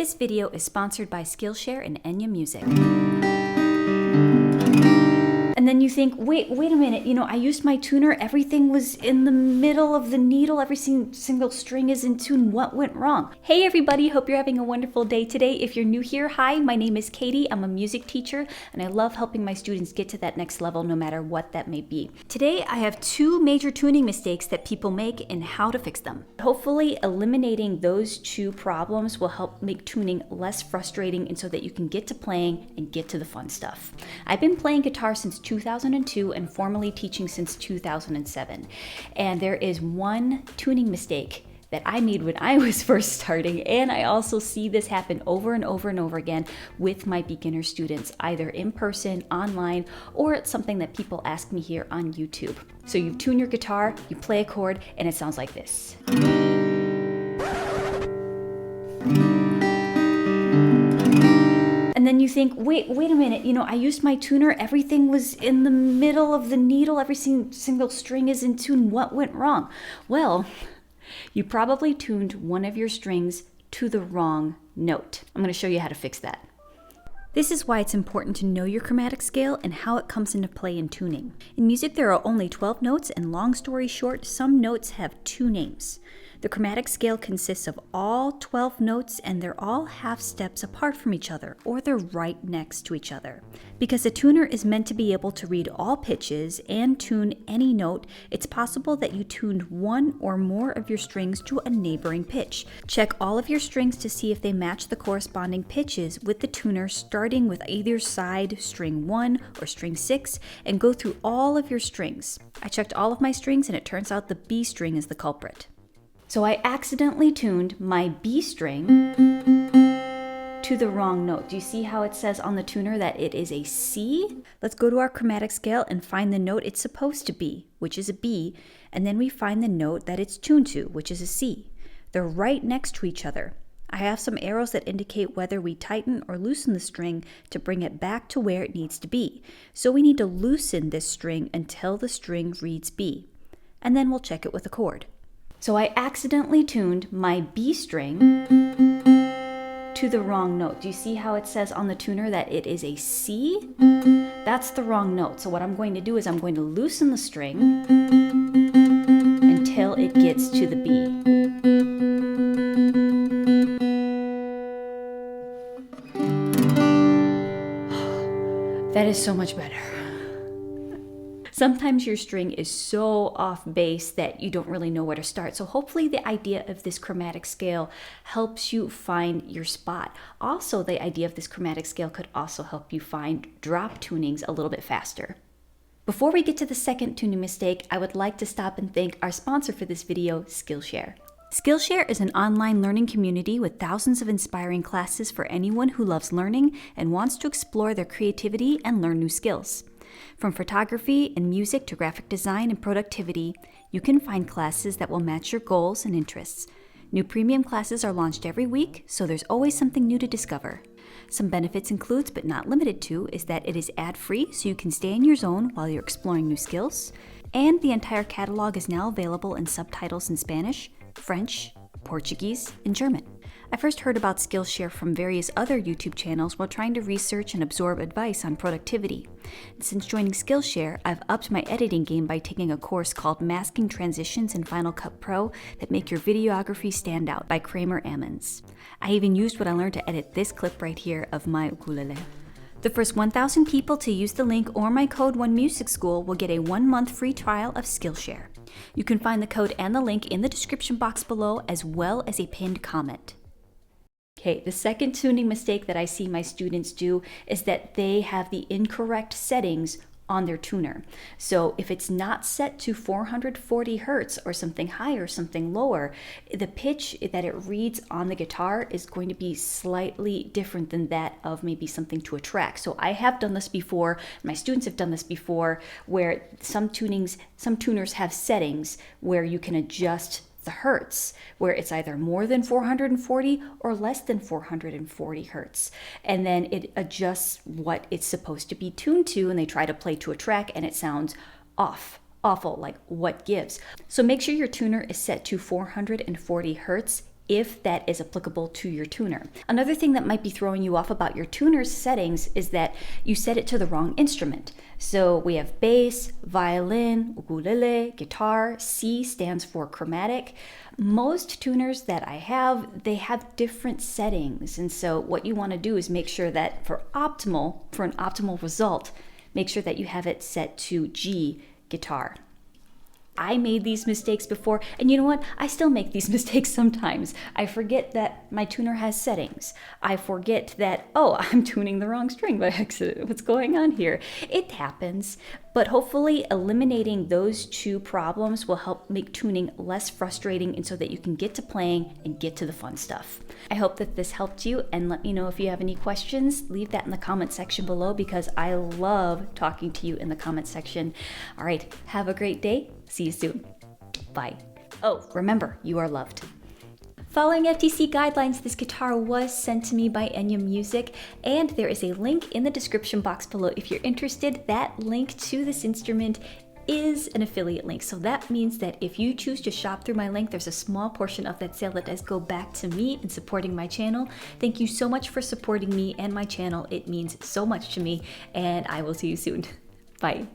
This video is sponsored by Skillshare and Enya Music. And then you think, wait a minute, I used my tuner, everything was in the middle of the needle, every single string is in tune, what went wrong? Hey everybody, hope you're having a wonderful day today. If you're new here, hi, my name is Katie, I'm a music teacher, and I love helping my students get to that next level no matter what that may be. Today I have two major tuning mistakes that people make and how to fix them. Hopefully eliminating those two problems will help make tuning less frustrating and so that you can get to playing and get to the fun stuff. I've been playing guitar since 2002 and formally teaching since 2007. And there is one tuning mistake that I made when I was first starting, and I also see this happen over and over and over again with my beginner students, either in person, online, or it's something that people ask me here on YouTube. So you tune your guitar, you play a chord, and it sounds like this. And then you think, wait a minute, I used my tuner, everything was in the middle of the needle, every single string is in tune, what went wrong? Well, you probably tuned one of your strings to the wrong note. I'm going to show you how to fix that. This is why it's important to know your chromatic scale and how it comes into play in tuning. In music, there are only 12 notes, and long story short, some notes have two names. The chromatic scale consists of all 12 notes, and they're all half steps apart from each other, or they're right next to each other. Because a tuner is meant to be able to read all pitches and tune any note, it's possible that you tuned one or more of your strings to a neighboring pitch. Check all of your strings to see if they match the corresponding pitches with the tuner, starting with either side string 1 or string 6, and go through all of your strings. I checked all of my strings, and it turns out the B string is the culprit. So I accidentally tuned my B string to the wrong note. Do you see how it says on the tuner that it is a C? Let's go to our chromatic scale and find the note it's supposed to be, which is a B, and then we find the note that it's tuned to, which is a C. They're right next to each other. I have some arrows that indicate whether we tighten or loosen the string to bring it back to where it needs to be. So we need to loosen this string until the string reads B, and then we'll check it with a chord. So I accidentally tuned my B string to the wrong note. Do you see how it says on the tuner that it is a C? That's the wrong note. So what I'm going to do is I'm going to loosen the string until it gets to the B. That is so much better. Sometimes your string is so off base that you don't really know where to start. So hopefully the idea of this chromatic scale helps you find your spot. Also, the idea of this chromatic scale could also help you find drop tunings a little bit faster. Before we get to the second tuning mistake, I would like to stop and thank our sponsor for this video, Skillshare. Skillshare is an online learning community with thousands of inspiring classes for anyone who loves learning and wants to explore their creativity and learn new skills. From photography and music to graphic design and productivity, you can find classes that will match your goals and interests. New premium classes are launched every week, so there's always something new to discover. Some benefits includes, but not limited to, is that it is ad-free, so you can stay in your zone while you're exploring new skills. And the entire catalog is now available in subtitles in Spanish, French, Portuguese, and German. I first heard about Skillshare from various other YouTube channels while trying to research and absorb advice on productivity. And since joining Skillshare, I've upped my editing game by taking a course called Masking Transitions in Final Cut Pro that make your videography stand out by Kramer Ammons. I even used what I learned to edit this clip right here of my ukulele. The first 1,000 people to use the link or my code OneMusicSchool will get a 1-month free trial of Skillshare. You can find the code and the link in the description box below, as well as a pinned comment. Okay, the second tuning mistake that I see my students do is that they have the incorrect settings on their tuner. So if it's not set to 440 hertz or something higher, something lower, the pitch that it reads on the guitar is going to be slightly different than that of maybe something to a track. So I have done this before, my students have done this before, where some tuners have settings where you can adjust the hertz, where it's either more than 440 or less than 440 hertz. And then it adjusts what it's supposed to be tuned to, and they try to play to a track and it sounds awful, like what gives. So make sure your tuner is set to 440 hertz if that is applicable to your tuner. Another thing that might be throwing you off about your tuner's settings is that you set it to the wrong instrument. So we have bass, violin, ukulele, guitar. C stands for chromatic. Most tuners that I have, they have different settings. And so what you want to do is make sure that for an optimal result, make sure that you have it set to G, guitar. I made these mistakes before, and you know what? I still make these mistakes sometimes. I forget that my tuner has settings. I forget that, oh, I'm tuning the wrong string by accident. What's going on here? It happens, but hopefully eliminating those two problems will help make tuning less frustrating and so that you can get to playing and get to the fun stuff. I hope that this helped you, and let me know if you have any questions. Leave that in the comment section below because I love talking to you in the comment section. All right, have a great day. See you soon. Bye. Oh, remember, you are loved. Following FTC guidelines, this guitar was sent to me by Enya Music, and there is a link in the description box below if you're interested. That link to this instrument is an affiliate link. So that means that if you choose to shop through my link, there's a small portion of that sale that does go back to me in supporting my channel. Thank you so much for supporting me and my channel. It means so much to me, and I will see you soon. Bye.